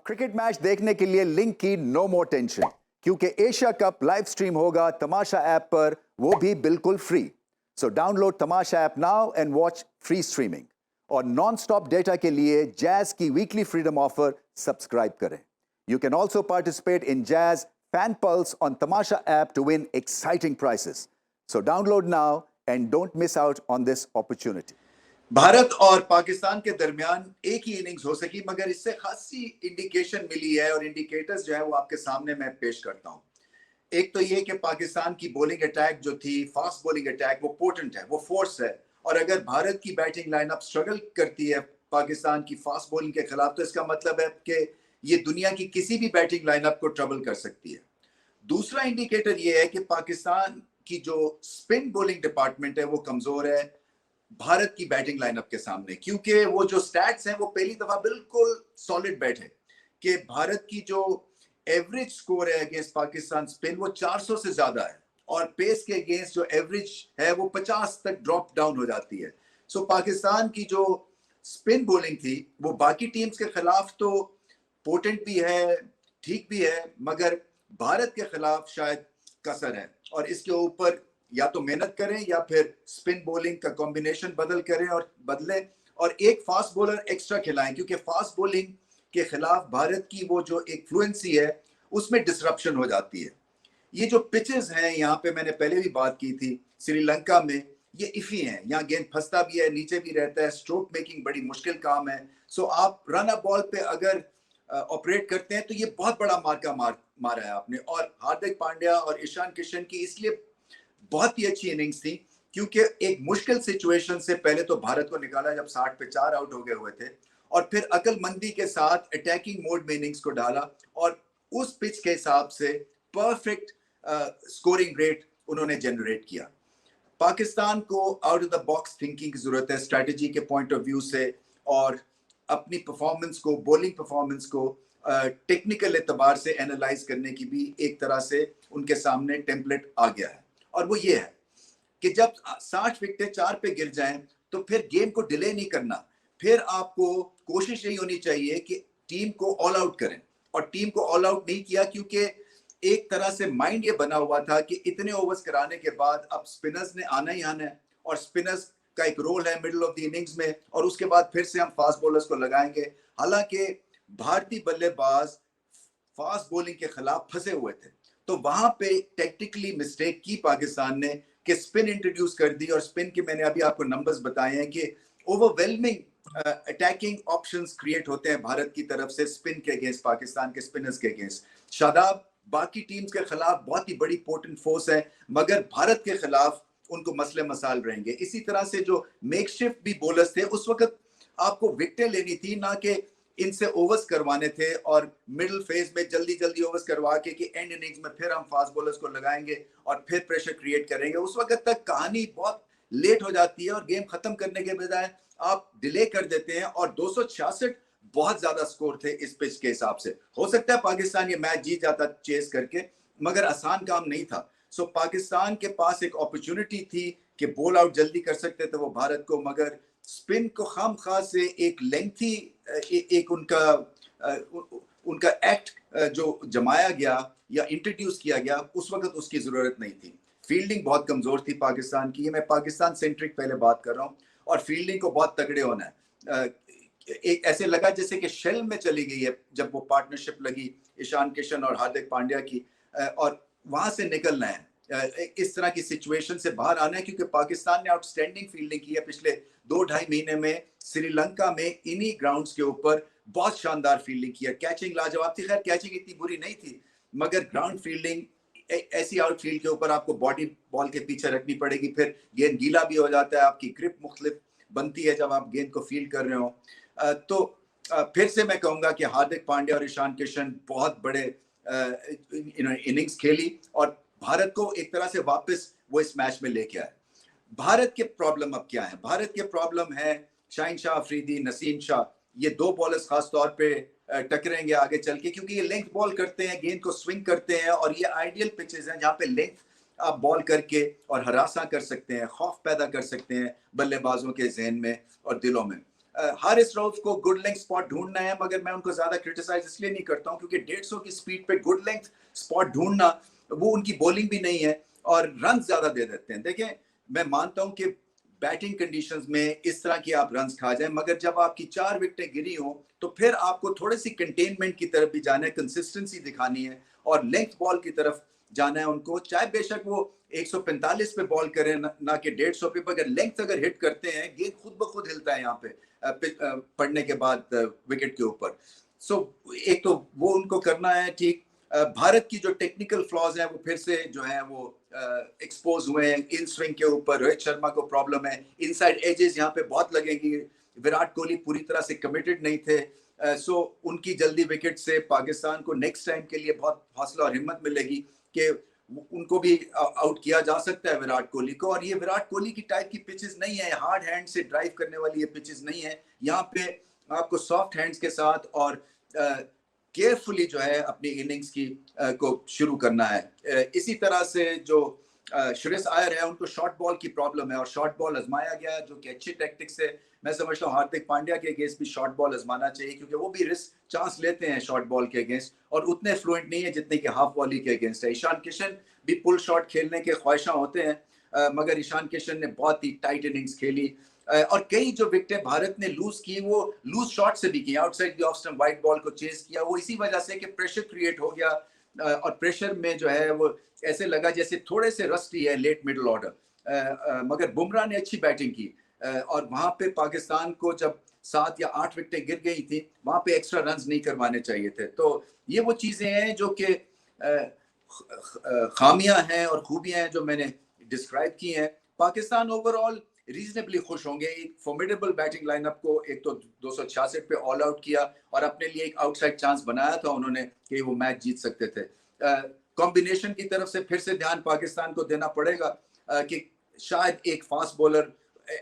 Cricket match देखने के लिए लिंक की नो मोर टेंशन, क्योंकि एशिया कप लाइव स्ट्रीम होगा तमाशा ऐप पर, वो भी बिल्कुल free. So download Tamasha app now and watch free streaming. और नॉन स्टॉप डेटा के लिए जैज की वीकली फ्रीडम ऑफर सब्सक्राइब करें। You can also participate in Jazz Fan Pulse on Tamasha app to win exciting prizes. So download now and don't miss out on this opportunity. Bharat और पाकिस्तान के दरमियान एक ही innings हो सकी, मगर इससे खासी इंडिकेशन मिली है और इंडिकेटर्स जो है वो आपके सामने मैं पेश करता हूं। एक तो ये कि पाकिस्तान की बॉलिंग अटैक जो थी, फास्ट बॉलिंग अटैक, वो पोटेंट है, वो फोर्स है। और अगर भारत की बैटिंग लाइनअप स्ट्रगल करती है पाकिस्तान की फास्ट बॉलिंग के खिलाफ, तो इसका मतलब है कि ये दुनिया की किसी भी बैटिंग लाइनअप को ट्रबल कर सकती है। दूसरा इंडिकेटर ये है कि पाकिस्तान की जो स्पिन बॉलिंग डिपार्टमेंट है वो कमजोर है भारत की बैटिंग लाइनअप के सामने, क्योंकि वो जो स्टैट्स हैं वो पहली दफा बिल्कुल सॉलिड बैठे कि भारत की जो एवरेज स्कोर है अगेंस्ट पाकिस्तान स्पिन वो 400 से ज्यादा है, और पेस के अगेंस्ट जो एवरेज है वो 50 तक ड्रॉप डाउन हो जाती है। सो पाकिस्तान की जो स्पिन बॉलिंग थी वो बाकी टीम्स के खिलाफ तो पोटेंट भी है, ठीक भी है, मगर भारत के खिलाफ शायद कसर है। और इसके ऊपर या तो मेहनत करें या फिर स्पिन बॉलिंग का कॉम्बिनेशन बदलें और एक फास्ट बॉलर एक्स्ट्रा खिलाएं, क्योंकि फास्ट बॉलिंग के खिलाफ भारत की वो जो एक फ्लुएंसी है उसमें डिसरप्शन हो जाती है। ये जो पिचेस हैं, यहाँ पे मैंने पहले भी बात की थी, श्रीलंका में ये इफी हैं, यहाँ गेंद फंसता भी है, नीचे भी रहता है, स्ट्रोक मेकिंग बड़ी मुश्किल काम है। सो आप रन अप बॉल पे अगर ऑपरेट करते हैं तो ये बहुत बड़ा मारा है आपने। और हार्दिक पांड्या और ईशान किशन की इसलिए बहुत ही अच्छी इनिंग्स थी क्योंकि एक मुश्किल सिचुएशन से पहले तो भारत को निकाला जब 60 पे 4 आउट हो गए हुए थे, और फिर अकलमंदी के साथ अटैकिंग मोड में इनिंग्स को डाला और उस पिच के हिसाब से परफेक्ट स्कोरिंग रेट उन्होंने जनरेट किया। पाकिस्तान को out of the box thinking की जरूरत है स्ट्रेटजी के पॉइंट ऑफ व्यू से, और अपनी परफॉर्मेंस को, बॉलिंग परफॉर्मेंस को टेक्निकल एतबार से एनालाइज करने की भी एक तरह से उनके सामने टेम्पलेट आ गया है। और वो ये है कि जब 60 विकेटें 4 पे गिर जाएं तो फिर गेम को डिले नहीं करना, फिर आपको कोशिश यही होनी चाहिए कि टीम को ऑल आउट करें। और टीम को ऑल आउट नहीं किया क्योंकि एक तरह से माइंड ये बना हुआ था कि इतने ओवर्स कराने के बाद अब स्पिनर्स ने आना ही आना है, और स्पिनर्स का एक रोल है मिडिल ऑफ द इनिंग्स में, और उसके बाद फिर से हम फास्ट बॉलर्स को लगाएंगे। हालांकि भारतीय बल्लेबाज फास्ट बॉलिंग के खिलाफ फंसे हुए थे, तो वहां पे टेक्टिकली मिस्टेक की पाकिस्तान ने कि स्पिन इंट्रोड्यूस कर दी। और स्पिन के मैंने अभी आपको नंबर्स बताए हैं कि ओवरवेलमिंग अटैकिंग ऑप्शंस क्रिएट होते हैं भारत की तरफ से स्पिन के अगेंस्ट, पाकिस्तान के स्पिनर्स के अगेंस्ट। शादाब बाकी टीम्स के खिलाफ बहुत ही बड़ी पोटेंट फोर्स है, मगर भारत के खिलाफ उनको मसले मसाल रहेंगे। इसी तरह से जो मेकशिफ्ट भी बॉलर्स थे उस वक्त आपको विकेटें लेनी थी, ना कि इनसे ओवर्स करवाने थे, और मिडिल फेज में जल्दी जल्दी ओवर्स करवा के कि एंड इनिंग्स में फिर हम फास्ट बॉलर्स को लगाएंगे और फिर प्रेशर क्रिएट करेंगे। उस वक्त तक कहानी बहुत लेट हो जाती है और गेम खत्म करने के बजाय आप डिले कर देते हैं। और 266 बहुत ज्यादा स्कोर थे इस पिच के हिसाब से। हो सकता है पाकिस्तान ये मैच जीत जाता चेस करके, मगर आसान काम नहीं था। सो पाकिस्तान के पास एक अपॉर्चुनिटी थी कि बॉल आउट जल्दी कर सकते थे वो भारत को, मगर स्पिन को खामखा से एक लेंथी एक उनका एक्ट जो जमाया गया या इंट्रोड्यूस किया गया, उस वक्त उसकी जरूरत नहीं थी। फील्डिंग बहुत कमजोर थी पाकिस्तान की, मैं पाकिस्तान सेंट्रिक पहले बात कर रहा हूँ, और फील्डिंग को बहुत तगड़े होना है। एक ऐसे लगा जैसे कि शेल में चली गई है जब वो पार्टनरशिप लगी ईशान किशन और हार्दिक पांड्या की, और वहां से निकलना है, इस तरह की सिचुएशन से बाहर आना है, क्योंकि पाकिस्तान ने आउटस्टैंडिंग फील्डिंग की है पिछले 2-2.5 महीने में। श्रीलंका में इन्हीं ग्राउंड्स के ऊपर बहुत शानदार फील्डिंग की है, कैचिंग लाजवाब थी। खैर कैचिंग इतनी बुरी नहीं थी, मगर ग्राउंड फील्डिंग ऐसी आउटफील्ड के ऊपर आपको बॉडी बॉल के पीछे रखनी पड़ेगी, फिर गेंद गीला भी हो जाता है, आपकी ग्रिप मुख्तलिफ बनती है जब आप गेंद को फील्ड कर रहे हो। तो फिर से मैं कहूंगा कि हार्दिक पांड्या और ईशान किशन बहुत बड़े इनिंग्स खेली और भारत को एक तरह से वापस वो इस मैच में लेके आए। भारत के प्रॉब्लम अब क्या है? भारत के प्रॉब्लम है शाहीन शाह अफरीदी, नसीम शाह, ये दो बॉलर्स खास तौर पे टकरेंगे आगे चल के, क्योंकि ये लेंथ बॉल करते हैं, गेंद को स्विंग करते हैं, और ये आइडियल पिचेस हैं जहां पे लेंथ आप बॉल करके और हरासा कर सकते हैं, खौफ पैदा कर सकते हैं बल्लेबाजों के जहन में और दिलों में। हारिस रऊफ को गुड लेंथ स्पॉट ढूंढना है, मगर मैं उनको ज्यादा क्रिटिसाइज इसलिए नहीं करता हूं क्योंकि 150 की स्पीड पे गुड लेंथ स्पॉट ढूंढना वो उनकी बॉलिंग भी नहीं है और रन ज्यादा दे देते हैं। देखें, मैं मानता हूं कि बैटिंग कंडीशंस में इस तरह की आप रन खा जाएं, मगर जब आपकी 4 विकेटें गिरी हो तो फिर आपको थोड़ी सी कंटेनमेंट की तरफ भी जाना है, कंसिस्टेंसी दिखानी है और लेंथ बॉल की तरफ जाना है उनको, चाहे बेशक वो 145 पे बॉल करें ना कि 150 पे, अगर लेंथ अगर हिट करते हैं गेंद खुद ब खुद हिलता है यहाँ पे पड़ने के बाद विकेट के ऊपर। सो एक तो वो उनको करना है ठीक। भारत की जो टेक्निकल फ्लॉज है वो फिर से जो है वो एक्सपोज हुए हैं। इन स्विंग के ऊपर रोहित शर्मा को प्रॉब्लम है, इनसाइड एजेस यहाँ पे बहुत लगेंगी। विराट कोहली पूरी तरह से कमिटेड नहीं थे, सो उनकी जल्दी विकेट से पाकिस्तान को नेक्स्ट टाइम के लिए बहुत हौसला और हिम्मत मिलेगी कि उनको भी आउट किया जा सकता है विराट कोहली को। और ये विराट कोहली की टाइप की पिचेस नहीं है, हार्ड हैंड से ड्राइव करने वाली ये पिचेस नहीं है। यहाँ पे आपको सॉफ्ट हैंड्स के साथ और केयरफुली जो है अपनी इनिंग्स की को शुरू करना है। इसी तरह से जो श्रेयस अय्यर है उनको शॉर्ट बॉल की प्रॉब्लम है और शॉर्ट बॉल आजमाया गया जो कि अच्छी टैक्टिक्स है। मैं समझता हूँ हार्दिक पांड्या के अगेंस्ट भी शॉर्ट बॉल आजमाना चाहिए क्योंकि वो भी रिस्क चांस लेते हैं शॉर्ट बॉल के अगेंस्ट और उतने फ्लुएंट नहीं है जितने कि हाफ वॉली के अगेंस्ट है। ईशान किशन भी पुल शॉट खेलने के ख्वाहिशा होते हैं, मगर ईशान किशन ने बहुत ही टाइट इनिंग्स खेली और कई जो विकेटें भारत ने लूज की वो लूज शॉट से भी की, outside the off stump wide ball को चेस किया। वो इसी वजह से कि प्रेशर क्रिएट हो गया और प्रेशर में जो है वो ऐसे लगा जैसे थोड़े से रस्टी है लेट मिडल ऑर्डर। मगर बुमराह ने अच्छी बैटिंग की और वहां पे पाकिस्तान को जब 7 या 8 विकेटें गिर गई थी वहां पे एक्स्ट्रा रन्स नहीं करवाने चाहिए थे। तो ये वो चीजें हैं जो कि खामियां हैं और खूबियां हैं जो मैंने डिस्क्राइब की हैं। पाकिस्तान ओवरऑल रीजनेबली खुश होंगे। एक फॉर्मिडेबल बैटिंग लाइनअप को एक तो 266 पे ऑल आउट किया और अपने लिए एक आउटसाइड चांस बनाया था उन्होंने कि वो मैच जीत सकते थे। कॉम्बिनेशन की तरफ से फिर से ध्यान पाकिस्तान को देना पड़ेगा कि शायद एक फास्ट बॉलर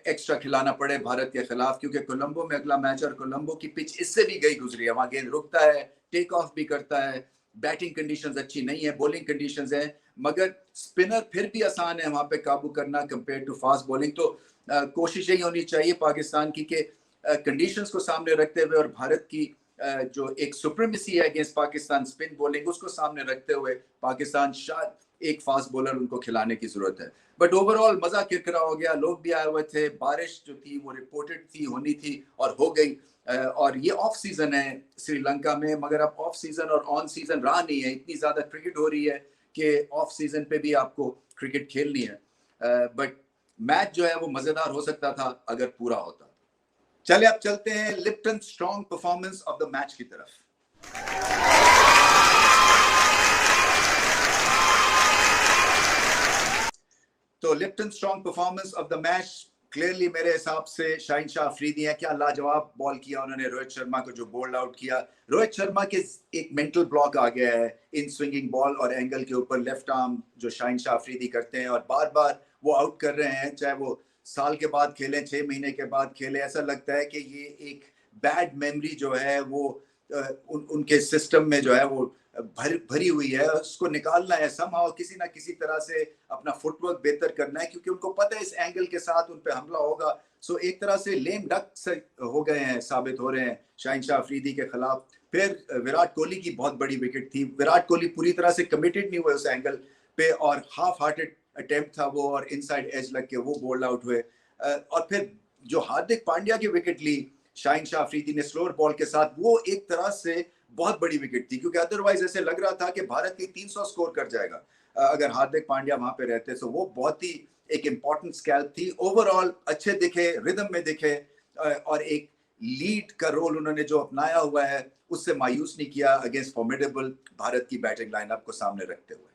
एक्स्ट्रा खिलाना पड़े भारत के खिलाफ, क्योंकि कोलंबो में अगला मैच और कोलंबो की पिच इससे भी गई गुजरी है, वहां गेंद रुकता है, टेक ऑफ भी करता है, बैटिंग कंडीशंस अच्छी नहीं है, बॉलिंग कंडीशंस है, मगर स्पिनर फिर भी आसान है वहां पे काबू करना कंपेयर टू फास्ट बॉलिंग। तो कोशिश यही होनी चाहिए पाकिस्तान की कि कंडीशंस को सामने रखते हुए और भारत की जो एक सुप्रीमेसी है अगेंस्ट पाकिस्तान स्पिन बॉलिंग उसको सामने रखते हुए पाकिस्तान शायद एक फास्ट बॉलर उनको खिलाने की जरूरत है। बट ओवरऑल मजा किरकिरा हो गया, लोग भी आए हुए थे, बारिश जो थी वो रिपोर्टेड थी होनी थी और हो गई। और ये ऑफ सीजन है श्रीलंका में, मगर अब ऑफ सीजन और ऑन सीजन रहा नहीं है, इतनी ज्यादा क्रिकेट हो रही है कि ऑफ सीजन पे भी आपको क्रिकेट खेलनी है। बट मैच जो है वो मजेदार हो सकता था अगर पूरा होता। चले अब चलते हैं Lipton strong performance of the match की तरफ। तो Lipton strong performance of the match clearly मेरे हिसाब से शाहीन शाह अफरीदी है। क्या लाजवाब बॉल किया उन्होंने रोहित शर्मा को जो बोल्ड आउट किया। रोहित शर्मा के एक मेंटल ब्लॉक आ गया है इन स्विंगिंग बॉल और एंगल के ऊपर, लेफ्ट आर्म जो शाहीन शाह अफरीदी करते हैं और बार बार वो आउट कर रहे हैं, चाहे वो साल के बाद खेले 6 महीने के बाद खेले। ऐसा लगता है कि ये एक बैड मेमोरी जो है वो उनके सिस्टम में जो है वो भरी हुई है, उसको निकालना है समहाउ, किसी ना किसी तरह से अपना फुटवर्क बेहतर करना है क्योंकि उनको पता है इस एंगल के साथ उन पे हमला होगा। सो एक तरह से लेम डक से हो गए हैं, साबित हो रहे हैं शाहीन शाह अफरीदी के खिलाफ। फिर विराट कोहली की बहुत बड़ी विकेट थी, विराट कोहली पूरी तरह से कमिटेड नहीं हुए उस एंगल पे और हाफ हार्टेड अटेम्प्ट था वो और इनसाइड एज लग के वो बोल्ड आउट हुए। और फिर जो हार्दिक पांड्या की विकेट ली शाहीन शाह अफरीदी ने स्लोअर बॉल के साथ, वो एक तरह से बहुत बड़ी विकेट थी क्योंकि अदरवाइज ऐसे लग रहा था कि भारत की 300 स्कोर कर जाएगा अगर हार्दिक पांड्या वहां पे रहते। तो वो बहुत ही एक इंपॉर्टेंट स्कैल्प थी। ओवरऑल अच्छे दिखे, रिदम में दिखे और एक लीड का रोल उन्होंने जो अपनाया हुआ है उससे मायूस नहीं किया अगेंस्ट फॉर्मिडेबल भारत की बैटिंग लाइनअप को सामने रखते हुए।